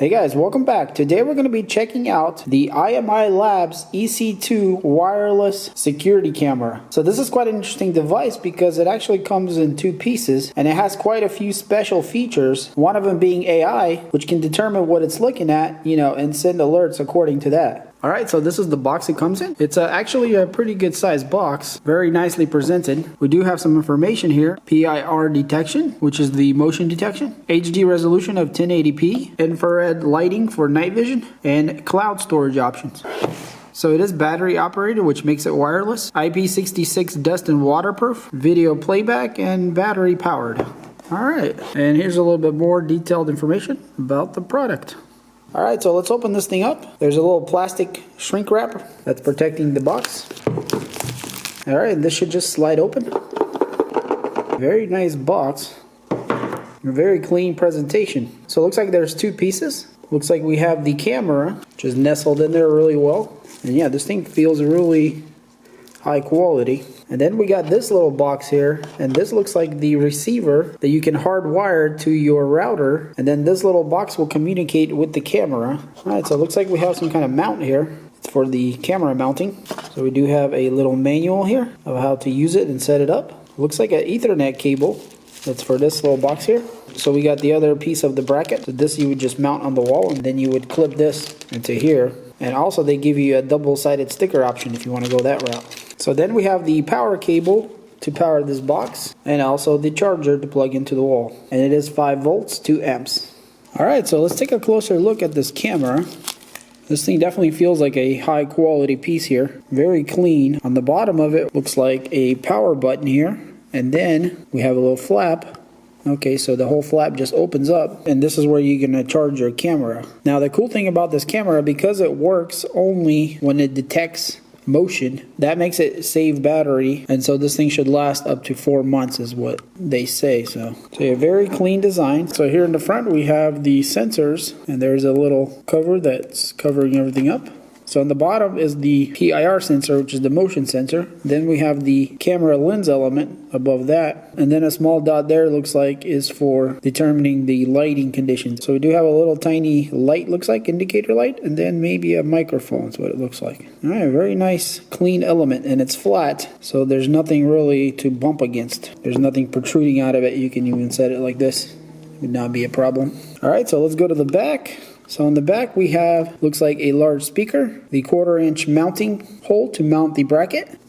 Hey guys, welcome back. Today we're going to be checking out the IMILAB EC2 wireless security camera. So this is quite an interesting device because it actually comes in two pieces and it has quite a few special features. One of them being AI, which can determine what it's looking at, and send alerts according to that. Alright, so this is the box it comes in. It's actually a pretty good sized box, very nicely presented. We do have some information here. PIR detection, which is the motion detection. HD resolution of 1080p. Infrared lighting for night vision. And cloud storage options. So it is battery operated, which makes it wireless. IP66 dust and waterproof. Video playback and battery powered. Alright, and here's a little bit more detailed information about the product. Alright, so let's open this thing up. There's a little plastic shrink wrap that's protecting the box. Alright, this should just slide open. Very nice box. Very clean presentation. So it looks like there's two pieces. Looks like we have the camera, which is nestled in there really well. And yeah, this thing feels really high quality. And then we got this little box here, and this looks like the receiver that you can hardwire to your router, and then this little box will communicate with the camera. Alright, so it looks like we have some kind of mount here. It's for the camera mounting. So we do have a little manual here of how to use it and set it up. It looks like an Ethernet cable. That's for this little box here. So we got the other piece of the bracket. So this you would just mount on the wall, and then you would clip this into here. And also they give you a double-sided sticker option if you want to go that route. So then we have the power cable to power this box, and also the charger to plug into the wall. And it is 5 volts, 2 amps. Alright, so let's take a closer look at this camera. This thing definitely feels like a high quality piece here. Very clean. On the bottom of it looks like a power button here. And then we have a little flap. Okay, so the whole flap just opens up, and this is where you're going to charge your camera. Now the cool thing about this camera, because it works only when it detects motion, that makes it save battery, and so this thing should last up to 4 months is what they say. So a very clean design. So here in the front we have the sensors, and there's a little cover that's covering everything up. So on the bottom is the PIR sensor, which is the motion sensor. Then we have the camera lens element above that. And then a small dot there looks like is for determining the lighting conditions. So we do have a little tiny light, looks like, indicator light. And then maybe a microphone is what it looks like. Alright, very nice clean element. And it's flat, so there's nothing really to bump against. There's nothing protruding out of it. You can even set it like this. It would not be a problem. Alright, so let's go to the back. So on the back we have, looks like a large speaker, the 1/4-inch mounting hole to mount the bracket,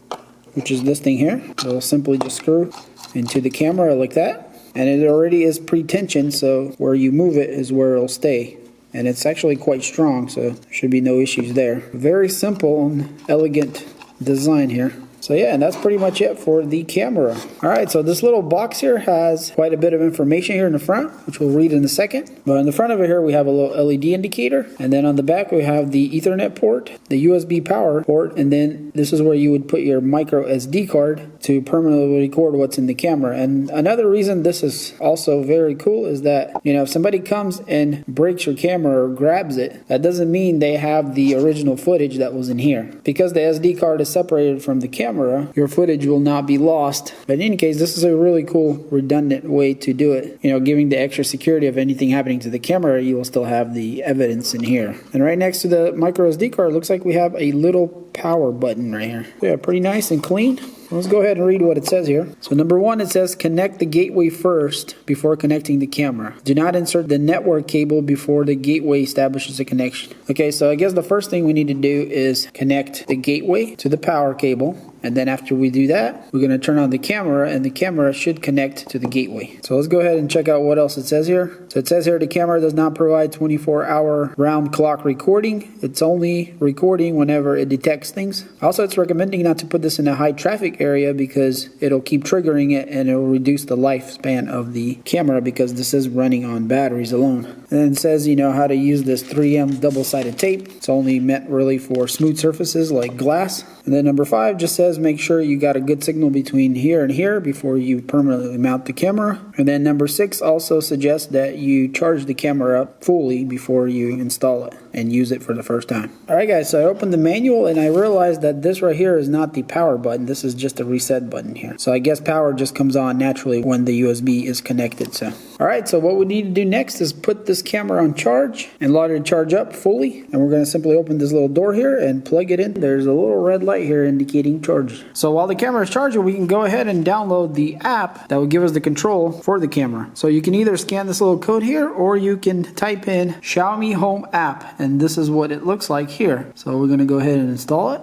which is this thing here. It'll simply just screw into the camera like that. And it already is pre-tensioned, so where you move it is where it'll stay. And it's actually quite strong, so there should be no issues there. Very simple and elegant design here. So yeah, and that's pretty much it for the camera. Alright, so this little box here has quite a bit of information here in the front, which we'll read in a second. But in the front of it here we have a little LED indicator, and then on the back we have the Ethernet port, the USB power port, and then this is where you would put your micro SD card to permanently record what's in the camera. And another reason this is also very cool is that, if somebody comes and breaks your camera or grabs it, that doesn't mean they have the original footage that was in here. Because the SD card is separated from the camera, your footage will not be lost. But in any case, this is a really cool redundant way to do it. Giving the extra security of anything happening to the camera, you will still have the evidence in here. And right next to the micro SD card, looks like we have a little power button right here. Yeah, pretty nice and clean. Let's go ahead and read what it says here. So number 1, it says connect the gateway first before connecting the camera. Do not insert the network cable before the gateway establishes a connection. Okay, so I guess the first thing we need to do is connect the gateway to the power cable. And then after we do that, we're going to turn on the camera, and the camera should connect to the gateway. So let's go ahead and check out what else it says here. So it says here the camera does not provide 24-hour round clock recording. It's only recording whenever it detects things. Also, it's recommending not to put this in a high traffic area because it'll keep triggering it and it'll reduce the lifespan of the camera because this is running on batteries alone. And then it says, how to use this 3M double-sided tape. It's only meant really for smooth surfaces like glass. And then number 5 just says make sure you got a good signal between here and here before you permanently mount the camera. And then number 6 also suggests that you charge the camera up fully before you install it and use it for the first time. Alright guys, so I opened the manual and I realized that this right here is not the power button. This is just just a reset button here. So I guess power just comes on naturally when the USB is connected. So all right, so what we need to do next is put this camera on charge and let it charge up fully. And we're going to simply open this little door here and plug it in. There's a little red light here indicating charge. So while the camera is charging, we can go ahead and download the app that will give us the control for the camera. So you can either scan this little code here, or you can type in Xiaomi Home app, and this is what it looks like here. So we're going to go ahead and install it.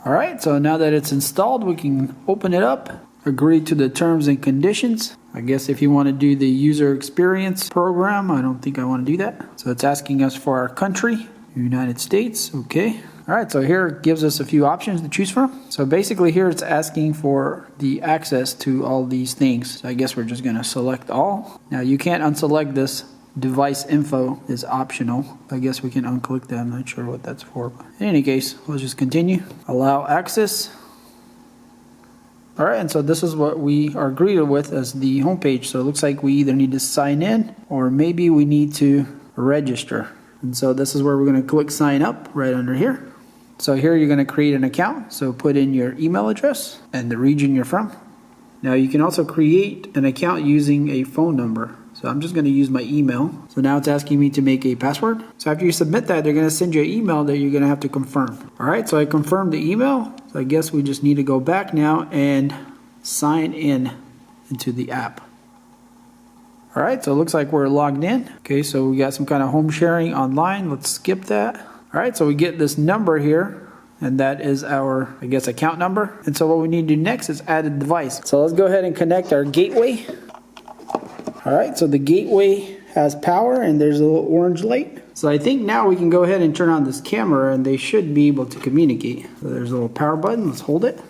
All right, so now that it's installed, we can open it up, agree to the terms and conditions. I guess if you want to do the user experience program, I don't think I want to do that. So it's asking us for our country, United States, okay. All right, so here it gives us a few options to choose from. So basically here it's asking for the access to all these things. So I guess we're just gonna select all. Now you can't unselect this. Device info is optional. I guess we can unclick that. I'm not sure what that's for. But in any case, let's just continue. Allow access. All right, and so this is what we are greeted with as the homepage. So it looks like we either need to sign in or maybe we need to register. And so this is where we're going to click sign up right under here. So here you're going to create an account. So put in your email address and the region you're from. Now you can also create an account using a phone number. So I'm just going to use my email. So now it's asking me to make a password. So after you submit that, they're going to send you an email that you're going to have to confirm. All right, so I confirmed the email. So I guess we just need to go back now and sign in into the app. All right, so it looks like we're logged in. Okay, so we got some kind of home sharing online. Let's skip that. All right, so we get this number here, and that is our, I guess, account number. And so what we need to do next is add a device. So let's go ahead and connect our gateway. All right, so the gateway has power and there's a little orange light. So I think now we can go ahead and turn on this camera and they should be able to communicate. So there's a little power button, let's hold it.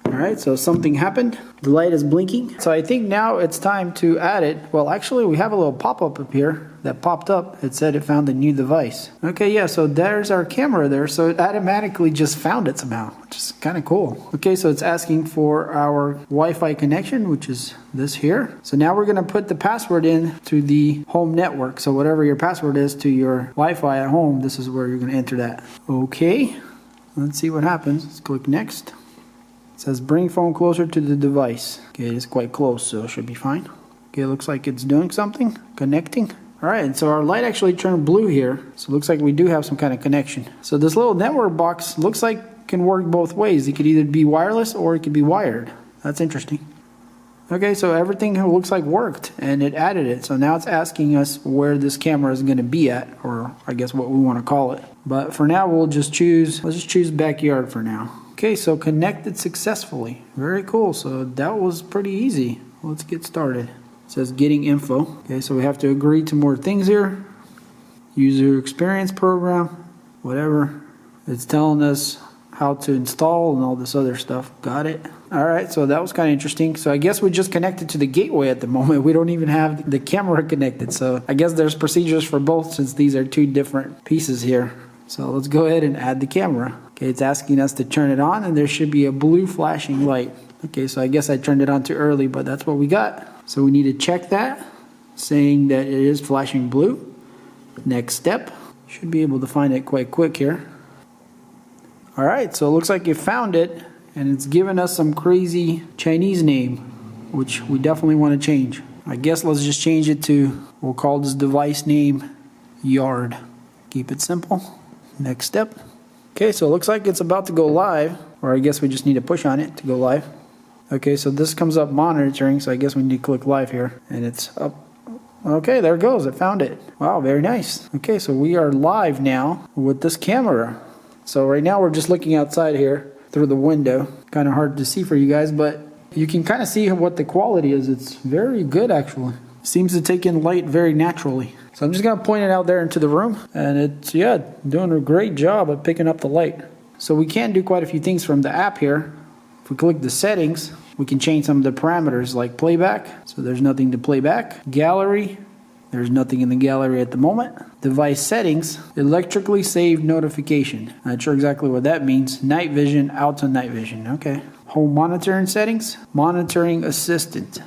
All right, so something happened. The light is blinking. So I think now it's time to add it. Well, actually we have a little pop-up up here that popped up. It said it found a new device. Okay, yeah, so there's our camera there. So it automatically just found it somehow, which is kind of cool. Okay, so it's asking for our Wi-Fi connection, which is this here. So now we're gonna put the password in to the home network. So whatever your password is to your Wi-Fi at home, this is where you're gonna enter that. Okay, let's see what happens. Let's click next. It says bring phone closer to the device. Okay, it's quite close, so it should be fine. Okay, it looks like it's doing something, connecting. All right, and so our light actually turned blue here. So it looks like we do have some kind of connection. So this little network box looks like can work both ways. It could either be wireless or it could be wired. That's interesting. Okay, so everything looks like worked and it added it. So now it's asking us where this camera is gonna be at, or I guess what we wanna call it. But for now, we'll just choose, let's just choose backyard for now. Okay, so connected successfully. Very cool, so that was pretty easy. Let's get started. It says getting info. Okay, so we have to agree to more things here. User experience program, whatever. It's telling us how to install and all this other stuff. Got it. All right, so that was kind of interesting. So I guess we just connected to the gateway at the moment. We don't even have the camera connected. So I guess there's procedures for both since these are two different pieces here. So let's go ahead and add the camera. Okay, it's asking us to turn it on and there should be a blue flashing light. Okay, so I guess I turned it on too early, but that's what we got. So we need to check that, saying that it is flashing blue. Next step. Should be able to find it quite quick here. All right, so it looks like you found it and it's given us some crazy Chinese name, which we definitely want to change. I guess let's just change it to, we'll call this device name Yard. Keep it simple. Next step. Okay, so it looks like it's about to go live, or I guess we just need to push on it to go live. Okay, so this comes up monitoring, so I guess we need to click live here, and it's up. Okay, there it goes, it found it. Wow, very nice. Okay, so we are live now with this camera. So right now we're just looking outside here through the window. Kind of hard to see for you guys, but you can kind of see what the quality is. It's very good actually. Seems to take in light very naturally. So I'm just gonna point it out there into the room, and it's, yeah, doing a great job at picking up the light. So we can do quite a few things from the app here. If we click the settings, we can change some of the parameters like playback. So there's nothing to play back. Gallery, there's nothing in the gallery at the moment. Device settings, electrically saved notification. Not sure exactly what that means. Night vision, out to night vision, okay. Home monitoring settings, monitoring assistant.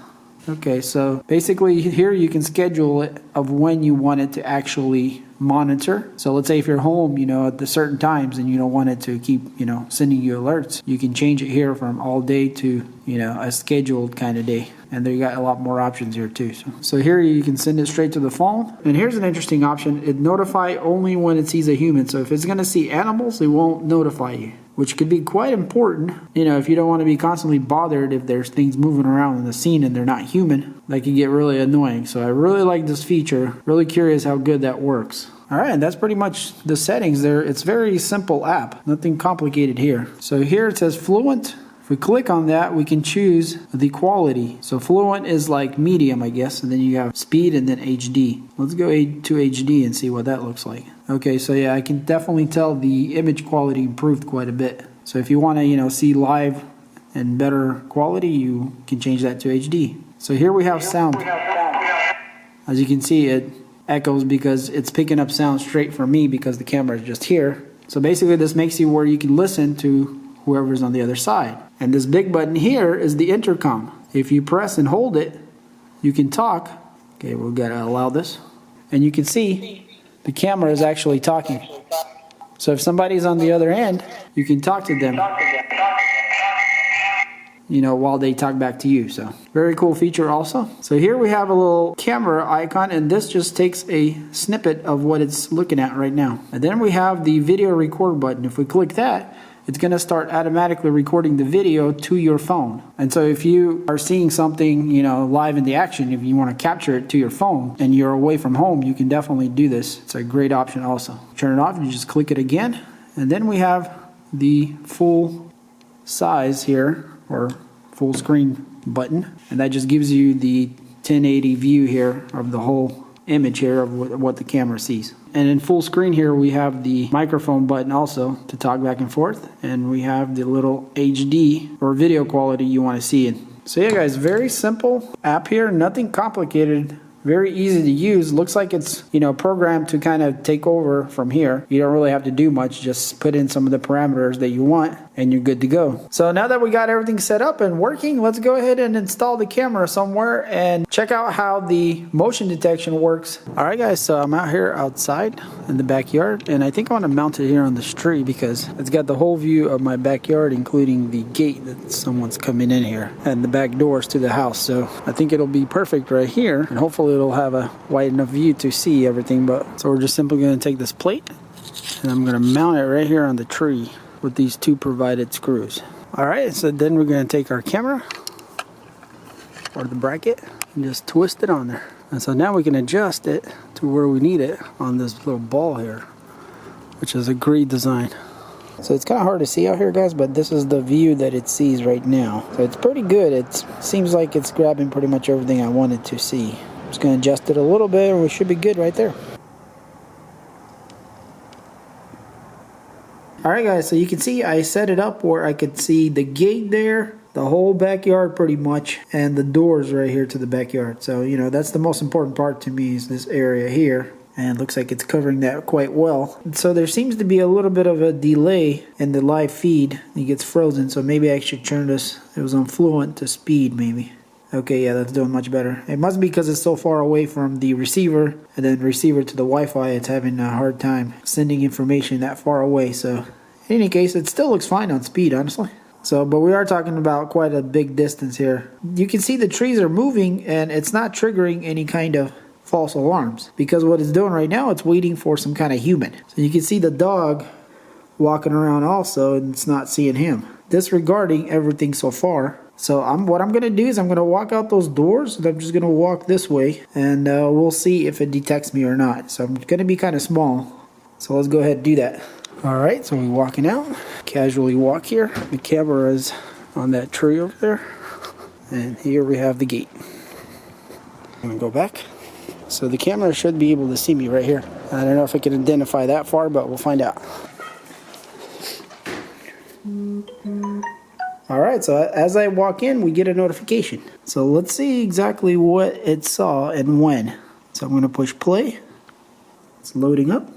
Okay, so basically here you can schedule it of when you want it to actually monitor. So let's say if you're home, at the certain times and you don't want it to keep, sending you alerts, you can change it here from all day to, a scheduled kind of day. And there you got a lot more options here too. So here you can send it straight to the phone. And here's an interesting option. It notify only when it sees a human. So if it's going to see animals, it won't notify you, which could be quite important. If you don't want to be constantly bothered if there's things moving around in the scene and they're not human, that can get really annoying. So I really like this feature. Really curious how good that works. All right, and that's pretty much the settings there. It's very simple app, nothing complicated here. So here it says fluent. If we click on that, we can choose the quality. So fluent is like medium, I guess, and then you have speed and then HD. Let's go to HD and see what that looks like. Okay, so yeah, I can definitely tell the image quality improved quite a bit. So if you want to, see live and better quality, you can change that to HD. So here we have sound. As you can see, it echoes because it's picking up sound straight from me because the camera is just here. So basically this makes you where you can listen to whoever's on the other side. And this big button here is the intercom. If you press and hold it, you can talk. Okay, we've got to allow this. And you can see the camera is actually talking. So if somebody's on the other end, you can talk to them, while they talk back to you. So very cool feature also. So here we have a little camera icon, and this just takes a snippet of what it's looking at right now. And then we have the video record button. If we click that, it's going to start automatically recording the video to your phone. And so if you are seeing something, live in the action, if you want to capture it to your phone and you're away from home, you can definitely do this. It's a great option also. Turn it off, you just click it again. And then we have the full size here, or full screen button. And that just gives you the 1080 view here of the whole image here of what the camera sees. And in full screen here we have the microphone button also to talk back and forth, and we have the little HD or video quality you want to see in. So yeah guys, very simple app here, nothing complicated. Very easy to use. Looks like it's, programmed to kind of take over from here. You don't really have to do much. Just put in some of the parameters that you want and you're good to go. So now that we got everything set up and working, let's go ahead and install the camera somewhere and check out how the motion detection works. All right guys, so I'm out here outside in the backyard, and I think I want to mount it here on this tree because it's got the whole view of my backyard, including the gate that someone's coming in here and the back doors to the house. So I think it'll be perfect right here, and hopefully it'll have a wide enough view to see everything. But so we're just simply going to take this plate and I'm going to mount it right here on the tree with these two provided screws. Alright, so then we're going to take our camera or the bracket and just twist it on there. And so now we can adjust it to where we need it on this little ball here, which is a great design. So it's kind of hard to see out here guys, but this is the view that it sees right now. So it's pretty good. It seems like it's grabbing pretty much everything I wanted to see. Just going to adjust it a little bit and we should be good right there. Alright guys, so you can see I set it up where I could see the gate there, the whole backyard pretty much, and the doors right here to the backyard. So, that's the most important part to me, is this area here. And it looks like it's covering that quite well. So there seems to be a little bit of a delay in the live feed. It gets frozen, so maybe I should turn this, it was on fluent, to speed maybe. Okay, yeah, that's doing much better. It must be because it's so far away from the receiver, and then receiver to the Wi-Fi, it's having a hard time sending information that far away. So in any case, it still looks fine on speed, honestly. So, but we are talking about quite a big distance here. You can see the trees are moving, and it's not triggering any kind of false alarms, because what it's doing right now, it's waiting for some kind of human. So you can see the dog walking around also, and it's not seeing him, disregarding everything so far. So what I'm going to do is I'm going to walk out those doors, and I'm just going to walk this way, and we'll see if it detects me or not. So I'm going to be kind of small, so let's go ahead and do that. Alright, so we're walking out, casually walk here. The camera is on that tree over there, and here we have the gate. I'm going to go back. So the camera should be able to see me right here. I don't know if I can identify that far, but we'll find out. Alright, so as I walk in, we get a notification. So let's see exactly what it saw and when. So I'm going to push play. It's loading up.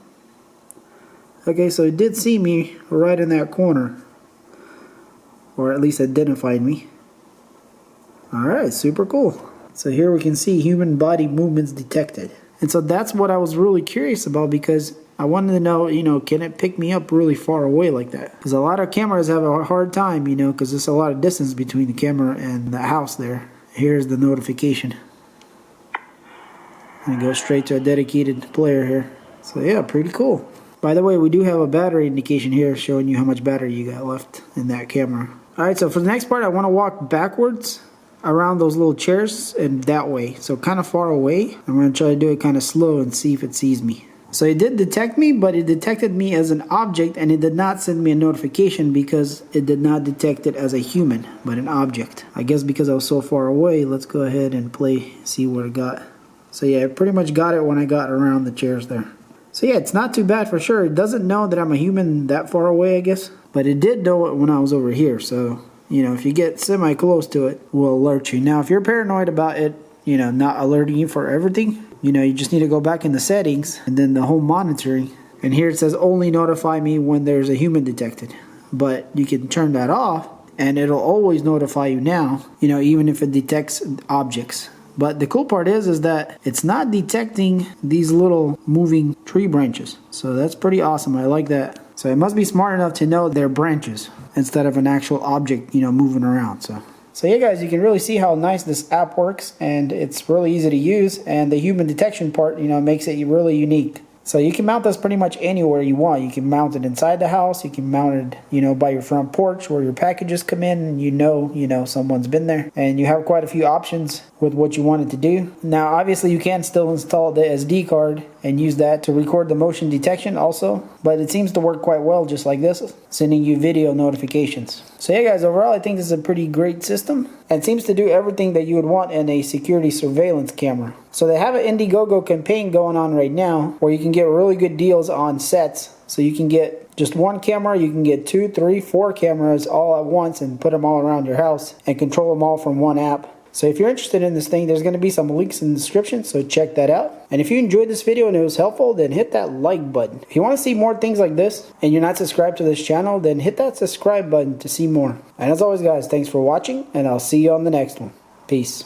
Okay, so it did see me right in that corner, or at least identified me. Alright, super cool. So here we can see human body movements detected. And so that's what I was really curious about, because I wanted to know, you know, can it pick me up really far away like that? Because a lot of cameras have a hard time, you know, because there's a lot of distance between the camera and the house there. Here's the notification. And go straight to a dedicated player here. So yeah, pretty cool. By the way, we do have a battery indication here showing you how much battery you got left in that camera. Alright, so for the next part, I want to walk backwards around those little chairs and that way. So kind of far away. I'm going to try to do it kind of slow and see if it sees me. So it did detect me, but it detected me as an object, and it did not send me a notification because it did not detect it as a human, but an object. I guess because I was so far away. Let's go ahead and play, see what it got. So yeah, it pretty much got it when I got around the chairs there. So yeah, it's not too bad for sure. It doesn't know that I'm a human that far away, I guess. But it did know it when I was over here. So, you know, if you get semi-close to it, it will alert you. Now, if you're paranoid about it, you know, not alerting you for everything, you know, you just need to go back in the settings and then the home monitoring. And here it says only notify me when there's a human detected. But you can turn that off and it'll always notify you now, you know, even if it detects objects. But the cool part is that it's not detecting these little moving tree branches. So that's pretty awesome. I like that. So it must be smart enough to know they're branches instead of an actual object, you know, moving around. So yeah, guys, you can really see how nice this app works, and it's really easy to use, and the human detection part, you know, makes it really unique. So you can mount this pretty much anywhere you want. You can mount it inside the house. You can mount it, you know, by your front porch where your packages come in and you know someone's been there. And you have quite a few options with what you want it to do. Now, obviously, you can still install the SD card and use that to record the motion detection also. But it seems to work quite well just like this, sending you video notifications. So yeah, guys, overall, I think this is a pretty great system. And seems to do everything that you would want in a security surveillance camera. So they have an Indiegogo campaign going on right now where you can get really good deals on sets. So you can get just one camera, you can get 2, 3, 4 cameras all at once and put them all around your house and control them all from one app. So if you're interested in this thing, there's going to be some links in the description, so check that out. And if you enjoyed this video and it was helpful, then hit that like button. If you want to see more things like this and you're not subscribed to this channel, then hit that subscribe button to see more. And as always, guys, thanks for watching, and I'll see you on the next one. Peace.